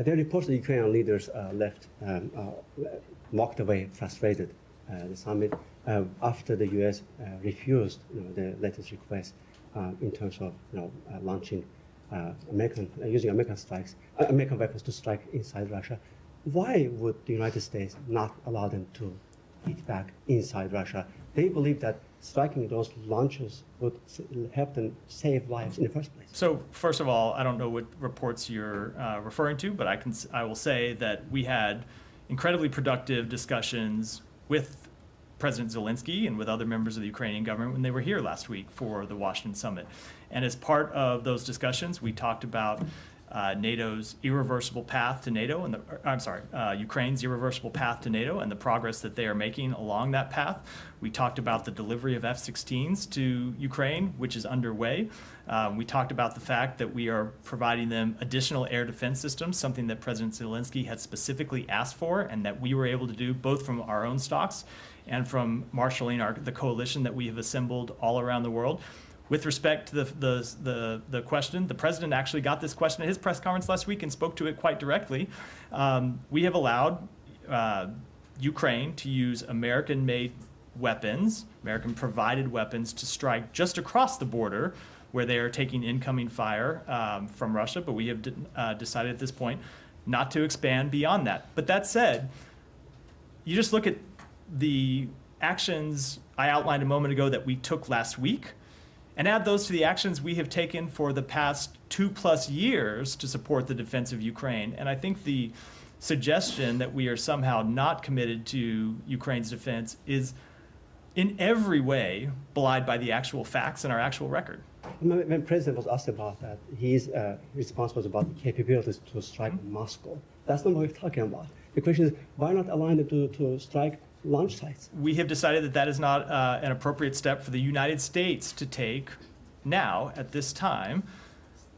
There are reports that Ukrainian leaders walked away frustrated the summit after the U.S. refused the latest request in terms of launching using American weapons to strike inside Russia. Why would the United States not allow them to hit back inside Russia? They believe that striking those launches would help them save lives in the first place. So first of all, I don't know what reports you're referring to, but I will say that we had incredibly productive discussions with President Zelensky and with other members of the Ukrainian government when they were here last week for the Washington summit. And as part of those discussions, we talked about NATO's irreversible path to NATO, and Ukraine's irreversible path to NATO and the progress that they are making along that path. We talked about the delivery of F-16s to Ukraine, which is underway. We talked about the fact that we are providing them additional air defense systems, something that President Zelensky had specifically asked for, and that we were able to do both from our own stocks and from marshaling the coalition that we have assembled all around the world. With respect to the question, the president actually got this question at his press conference last week and spoke to it quite directly. We have allowed Ukraine to use American-made weapons, American-provided weapons, to strike just across the border where they are taking incoming fire from Russia, but we have decided at this point not to expand beyond that. But that said, you just look at the actions I outlined a moment ago that we took last week, and add those to the actions we have taken for the past 2+ years to support the defense of Ukraine. And I think the suggestion that we are somehow not committed to Ukraine's defense is in every way belied by the actual facts and our actual record. When the president was asked about that, his response was about the capabilities to strike Moscow. That's not what we're talking about. The question is, why not allow them to strike launch sites? We have decided that that is not an appropriate step for the United States to take now at this time,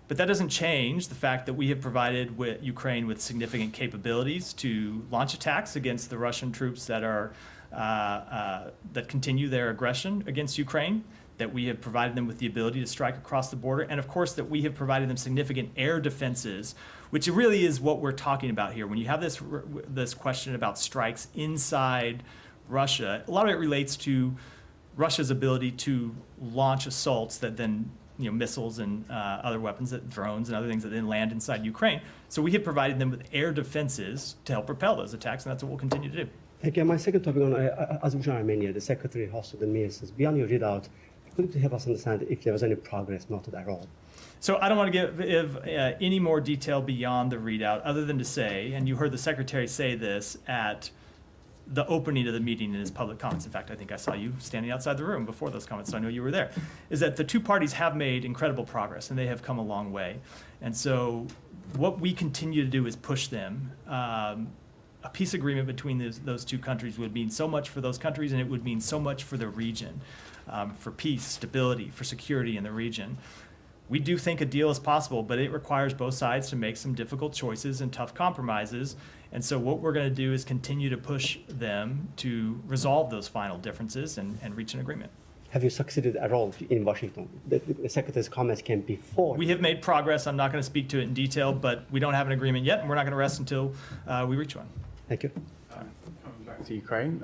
but that doesn't change the fact that we have provided Ukraine with significant capabilities to launch attacks against the Russian troops that are that continue their aggression against Ukraine, that we have provided them with the ability to strike across the border, and of course that we have provided them significant air defenses, which really is what we're talking about here. When you have this question about strikes inside Russia, a lot of it relates to Russia's ability to launch assaults that then, missiles and other weapons, drones and other things that then land inside Ukraine. So we have provided them with air defenses to help repel those attacks, and that's what we'll continue to do. Okay, my second topic on Azerbaijan and Armenia, the Secretary hosted the meeting says, beyond your readout, could you help us understand if there was any progress noted at all? So I don't want to give any more detail beyond the readout other than to say, and you heard the Secretary say this at the opening of the meeting in his public comments. In fact, I think I saw you standing outside the room before those comments, so I know you were there, is that the two parties have made incredible progress and they have come a long way. And so what we continue to do is push them. A peace agreement between those two countries would mean so much for those countries, and it would mean so much for the region, for peace, stability, for security in the region. We do think a deal is possible, but it requires both sides to make some difficult choices and tough compromises. And so what we're going to do is continue to push them to resolve those final differences and reach an agreement. Have you succeeded at all in Washington? The Secretary's comments came before. We have made progress. I'm not going to speak to it in detail, but we don't have an agreement yet, and we're not going to rest until we reach one. Thank you. Coming back to Ukraine,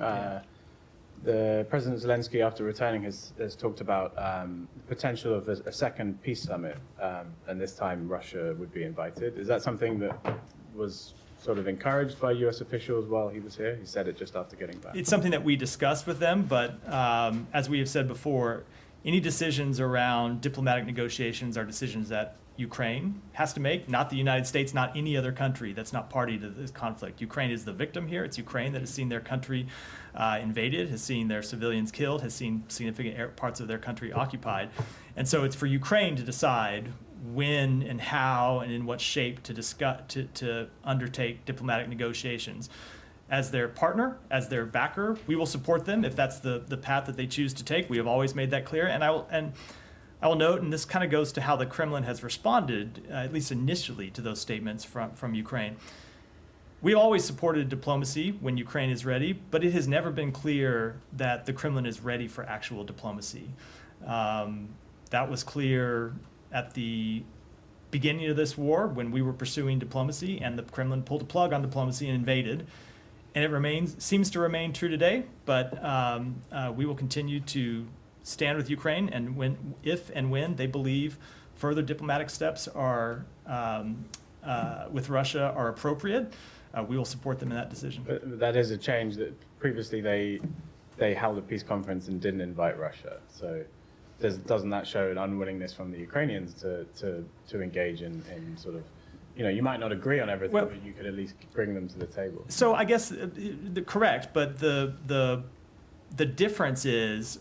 the President Zelensky, after returning, has talked about the potential of a second peace summit, and this time Russia would be invited. Is that something that was sort of encouraged by U.S. officials while he was here? He said it just after getting back. It's something that we discussed with them, but as we have said before, any decisions around diplomatic negotiations are decisions that Ukraine has to make, not the United States, not any other country that's not party to this conflict. Ukraine is the victim here. It's Ukraine that has seen their country invaded, has seen their civilians killed, has seen significant parts of their country occupied. And so it's for Ukraine to decide when and how and in what shape to undertake diplomatic negotiations. As their partner, as their backer, we will support them if that's the path that they choose to take. We have always made that clear. And I will note, and this kind of goes to how the Kremlin has responded, at least initially, to those statements from Ukraine. We always supported diplomacy when Ukraine is ready, but it has never been clear that the Kremlin is ready for actual diplomacy. That was clear at the beginning of this war, when we were pursuing diplomacy and the Kremlin pulled the plug on diplomacy and invaded. And it seems to remain true today, but we will continue to stand with Ukraine, and if and when they believe further diplomatic steps are with Russia are appropriate, we will support them in that decision. But that is a change. That previously they held a peace conference and didn't invite Russia. So doesn't that show an unwillingness from the Ukrainians to engage in sort of, you might not agree on everything, but you could at least bring them to the table. So I guess correct, but the difference is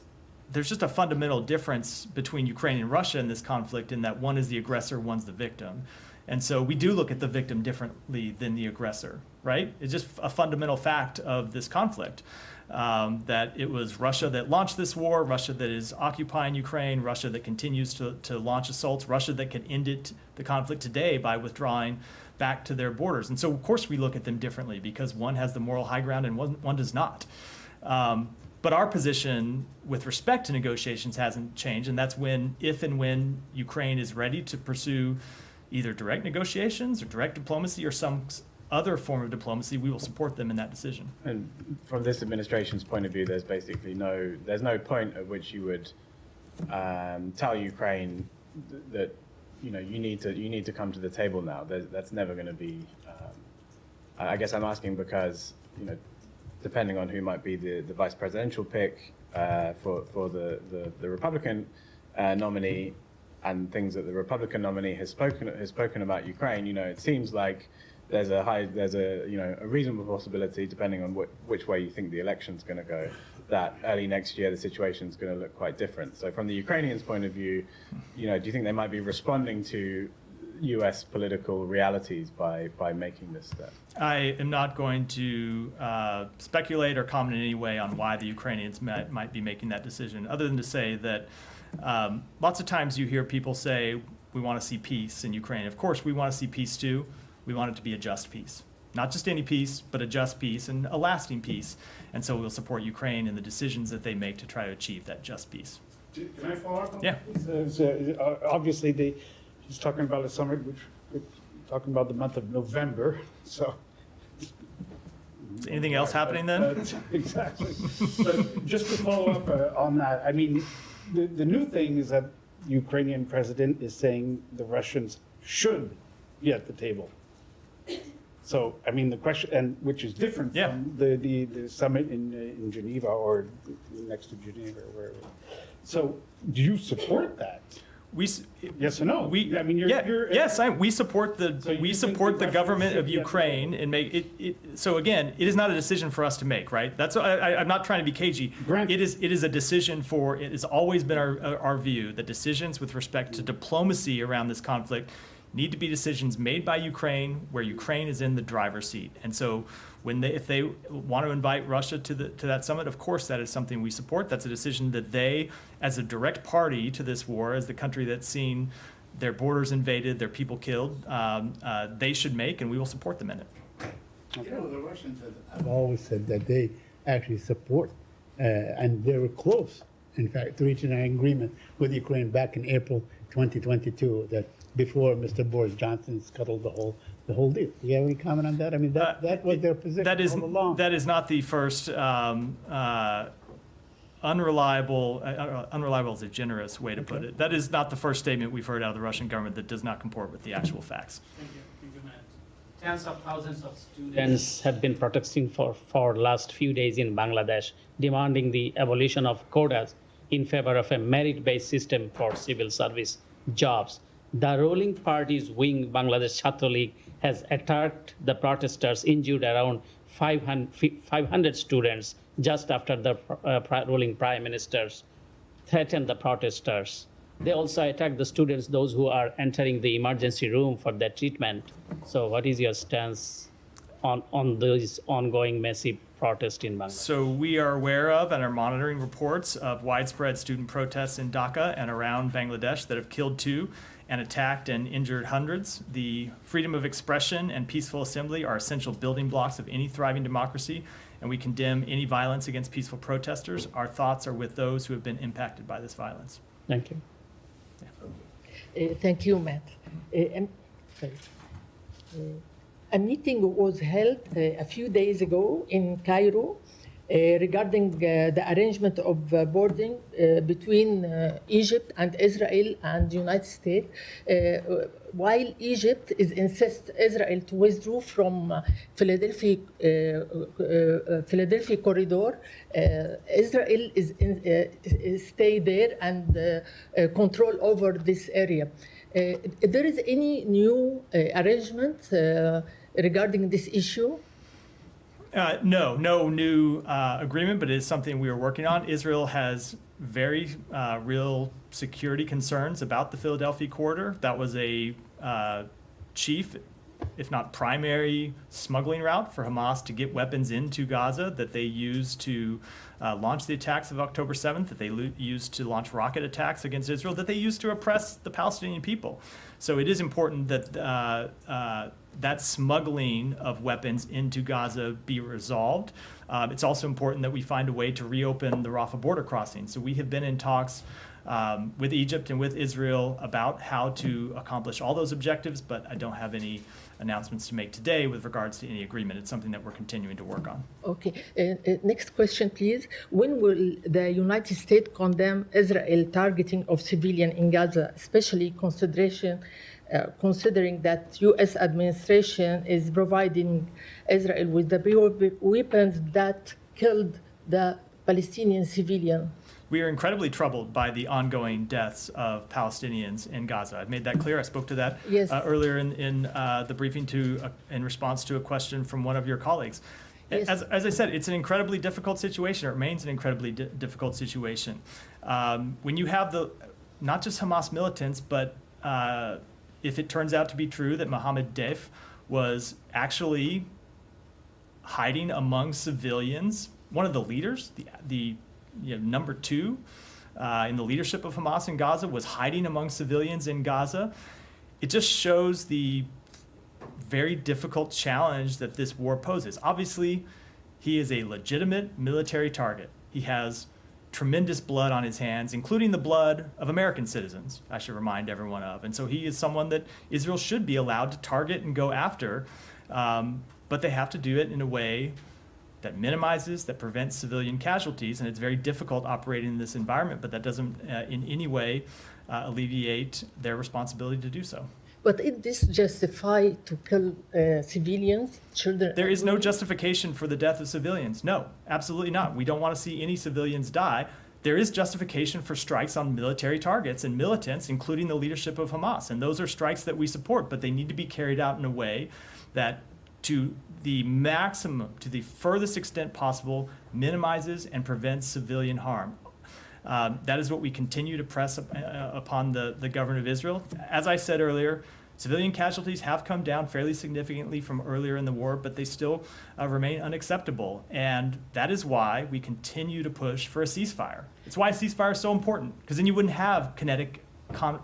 there's just a fundamental difference between Ukraine and Russia in this conflict, in that one is the aggressor, one's the victim. And so we do look at the victim differently than the aggressor, right? It's just a fundamental fact of this conflict, that it was Russia that launched this war, Russia that is occupying Ukraine, Russia that continues to launch assaults, Russia that can end the conflict today by withdrawing back to their borders. And so, of course, we look at them differently because one has the moral high ground and one does not. But our position with respect to negotiations hasn't changed, and that's if and when Ukraine is ready to pursue either direct negotiations or direct diplomacy or some other form of diplomacy, we will support them in that decision. And from this administration's point of view, there's basically there's no point at which you would tell Ukraine that you need to come to the table now. That's never going to be. I guess I'm asking because depending on who might be the vice presidential pick for the Republican nominee, and things that the Republican nominee has spoken about Ukraine, it seems like there's a reasonable possibility, depending on which way you think the election's going to go, that early next year the situation's going to look quite different. So from the Ukrainians' point of view, do you think they might be responding to U.S. political realities by making this step? I am not going to speculate or comment in any way on why the Ukrainians might be making that decision, other than to say that lots of times you hear people say, we want to see peace in Ukraine. Of course, we want to see peace too. We want it to be a just peace. Not just any peace, but a just peace and a lasting peace. And so we'll support Ukraine in the decisions that they make to try to achieve that just peace. Can I follow up on Yeah. that? Obviously, he's talking about a summit, which we're talking about the month of November, so. Is anything else happening then? Exactly. But just to follow up on that, I mean, the new thing is that the Ukrainian president is saying the Russians should be at the table. So, I mean, the question, and which is different from the summit in Geneva or next to Geneva or wherever. So, do you support that? Yes or no? We support the government of Ukraine and make it. So again, it is not a decision for us to make, right? That's I'm not trying to be cagey. Granted. It is a decision for. It has always been our view that decisions with respect to diplomacy around this conflict need to be decisions made by Ukraine, where Ukraine is in the driver's seat. And so, if they want to invite Russia to that summit, of course that is something we support. That's a decision that they, as a direct party to this war, as the country that's seen their borders invaded, their people killed, they should make, and we will support them in it. The Russians have always said that they actually support, and they were close, in fact, to reaching an agreement with Ukraine back in April 2022, that before Mr. Boris Johnson scuttled the whole deal. Do you have any comment on that? I mean, that was their position all along. That is not the first unreliable is a generous way to put it. That is not the first statement we've heard out of the Russian government that does not comport with the actual facts. Thank you, Matt. Tens of thousands of students have been protesting for last few days in Bangladesh, demanding the abolition of quotas in favor of a merit-based system for civil service jobs. The ruling party's wing, Bangladesh Chhatra League, has attacked the protesters, injured around 500 students just after the ruling prime ministers threatened the protesters. They also attacked the students, those who are entering the emergency room for their treatment. So what is your stance on these ongoing massive protests in Bangladesh? So we are aware of and are monitoring reports of widespread student protests in Dhaka and around Bangladesh that have killed 2 and attacked and injured hundreds. The freedom of expression and peaceful assembly are essential building blocks of any thriving democracy, and we condemn any violence against peaceful protesters. Our thoughts are with those who have been impacted by this violence. Thank you. Thank you, Matt. Sorry. A meeting was held a few days ago in Cairo regarding the arrangement of boarding between Egypt and Israel and the United States. While Egypt insists Israel to withdraw from Philadelphia corridor, Israel stay there and control over this area. There is any new arrangement regarding this issue? No new agreement, but it is something we are working on. Israel has very real security concerns about the Philadelphia corridor. That was a chief, if not primary, smuggling route for Hamas to get weapons into Gaza that they used to launch the attacks of October 7th, that they used to launch rocket attacks against Israel, that they used to oppress the Palestinian people. So it is important that that smuggling of weapons into Gaza be resolved. It's also important that we find a way to reopen the Rafah border crossing. So we have been in talks with Egypt and with Israel about how to accomplish all those objectives, but I don't have any announcements to make today with regards to any agreement. It's something that we're continuing to work on. Okay. Next question, please. When will the United States condemn Israel targeting of civilians in Gaza, especially considering that U.S. administration is providing Israel with the weapons that killed the Palestinian civilian? We are incredibly troubled by the ongoing deaths of Palestinians in Gaza. I've made that clear. I spoke to that Yes. Earlier in the briefing in response to a question from one of your colleagues. Yes. As I said, it's an incredibly difficult situation. It remains an incredibly difficult situation. When you have not just Hamas militants, but if it turns out to be true that Mohammed Deif was actually hiding among civilians, one of the leaders, the number two in the leadership of Hamas in Gaza was hiding among civilians in Gaza, it just shows the very difficult challenge that this war poses. Obviously, he is a legitimate military target. He has tremendous blood on his hands, including the blood of American citizens, I should remind everyone of. And so he is someone that Israel should be allowed to target and go after, but they have to do it in a way that minimizes, that prevents civilian casualties, and it's very difficult operating in this environment, but that doesn't in any way alleviate their responsibility to do so. But is this justify to kill civilians, children? There is no justification for the death of civilians. No, absolutely not. We don't want to see any civilians die. There is justification for strikes on military targets and militants, including the leadership of Hamas. And those are strikes that we support, but they need to be carried out in a way that to the maximum, to the furthest extent possible, minimizes and prevents civilian harm. That is what we continue to press upon the government of Israel. As I said earlier, civilian casualties have come down fairly significantly from earlier in the war, but they still remain unacceptable. And that is why we continue to push for a ceasefire. It's why a ceasefire is so important, because then you wouldn't have kinetic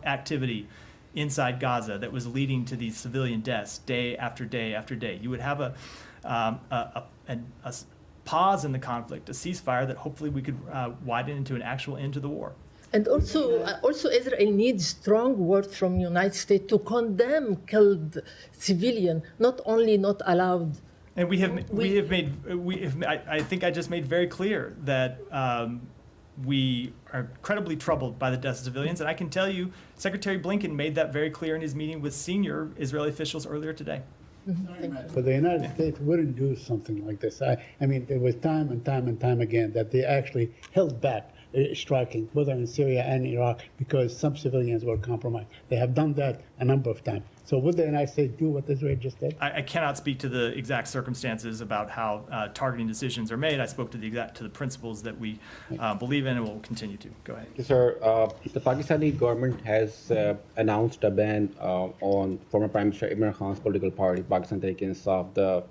activity inside Gaza that was leading to these civilian deaths day after day after day. You would have a pause in the conflict, a ceasefire that hopefully we could widen into an actual end to the war. And also Israel needs strong words from United States to condemn killed civilian, not only not allowed. And I think I just made very clear that we are incredibly troubled by the deaths of civilians. And I can tell you, Secretary Blinken made that very clear in his meeting with senior Israeli officials earlier today. But the United States wouldn't do something like this. I mean, there was time and time again that they actually held back striking, whether in Syria and Iraq, because some civilians were compromised. They have done that a number of times. So would the United States do what Israel just did? I cannot speak to the exact circumstances about how targeting decisions are made. I spoke to the principles that we believe in and will continue to. Go ahead. Sir, the Pakistani government has announced a ban on former Prime Minister Imran Khan's political party, Pakistan Tehreek-e-Insaf. The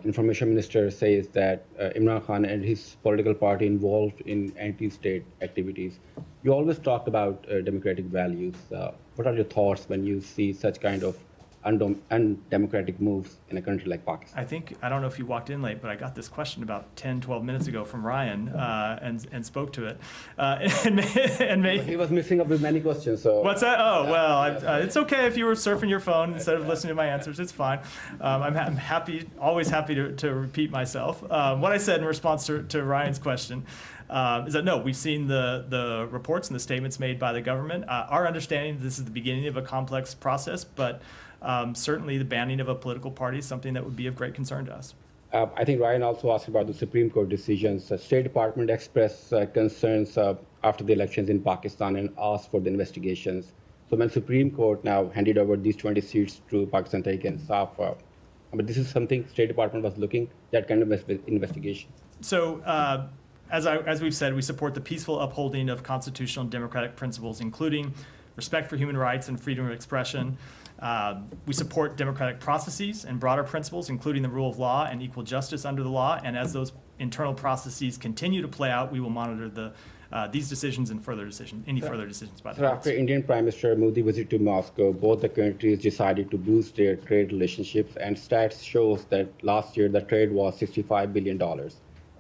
information minister says that Imran Khan and his political party involved in anti-state activities. You always talk about democratic values. What are your thoughts when you see such kind of undemocratic moves in a country like Pakistan. I don't know if you walked in late, but I got this question about 10, 12 minutes ago from Ryan and spoke to it. He was mixing up with many questions. So What's that? Oh, well, it's okay if you were surfing your phone instead of listening to my answers. It's fine. I'm happy, always happy to repeat myself. What I said in response to Ryan's question is that no, we've seen the reports and the statements made by the government. Our understanding this is the beginning of a complex process, but certainly the banning of a political party is something that would be of great concern to us. I think Ryan also asked about the Supreme Court decisions. The State Department expressed concerns after the elections in Pakistan and asked for the investigations. So when Supreme Court now handed over these 20 seats to Pakistan Tehreek-e-Insaf, but this is something State Department was looking, that kind of investigation. So as we've said, we support the peaceful upholding of constitutional and democratic principles, including respect for human rights and freedom of expression. We support democratic processes and broader principles, including the rule of law and equal justice under the law. And as those internal processes continue to play out, we will monitor these decisions and further decisions by the courts. After Indian Prime Minister Modi visit to Moscow, both the countries decided to boost their trade relationships, and stats shows that last year the trade was $65 billion.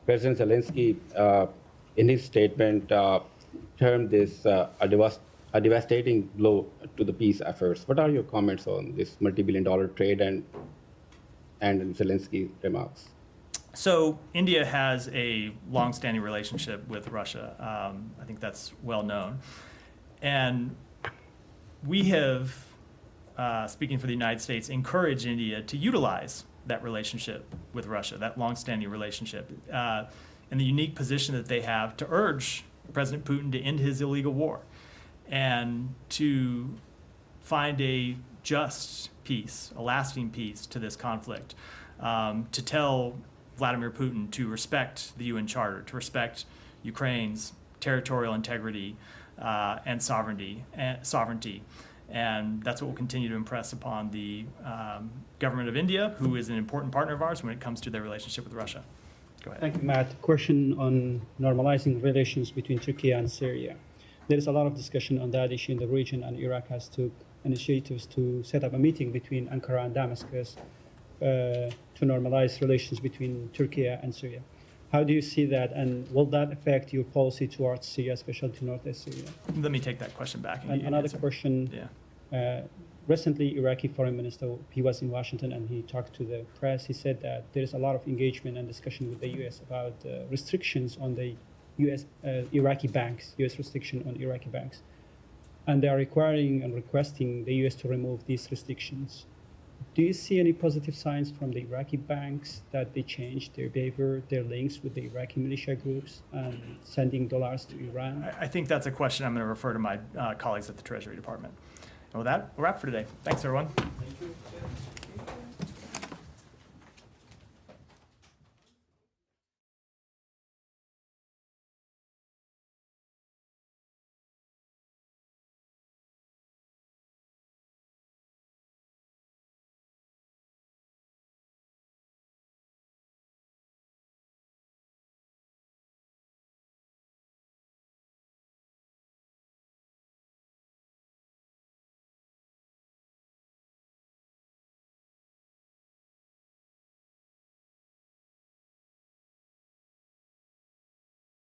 President Zelensky, in his statement, termed this a devastating blow to the peace efforts. What are your comments on this multi-billion-dollar trade and Zelensky's remarks? So India has a long-standing relationship with Russia. I think that's well known. And we have, speaking for the United States, encouraged India to utilize that relationship with Russia, that long-standing relationship, and the unique position that they have to urge President Putin to end his illegal war and to find a just peace, a lasting peace to this conflict, to tell Vladimir Putin to respect the UN Charter, to respect Ukraine's territorial integrity and sovereignty. And that's what we'll continue to impress upon the government of India, who is an important partner of ours when it comes to their relationship with Russia. Go ahead. Thank you, Matt. Question on normalizing relations between Turkey and Syria. There is a lot of discussion on that issue in the region, and Iraq has took initiatives to set up a meeting between Ankara and Damascus to normalize relations between Turkey and Syria. How do you see that, and will that affect your policy towards Syria, especially to northwest Syria? Let me take that question back. And another question. Yeah. Recently, Iraqi foreign minister, he was in Washington and he talked to the press. He said that there is a lot of engagement and discussion with the U.S. about restrictions on the Iraqi banks, U.S. restriction on Iraqi banks. And they are requiring and requesting the U.S. to remove these restrictions. Do you see any positive signs from the Iraqi banks that they changed their behavior, their links with the Iraqi militia groups, and sending dollars to Iran? I think that's a question I'm going to refer to my colleagues at the Treasury Department. And with that, we'll wrap for today. Thanks, everyone. Thank you.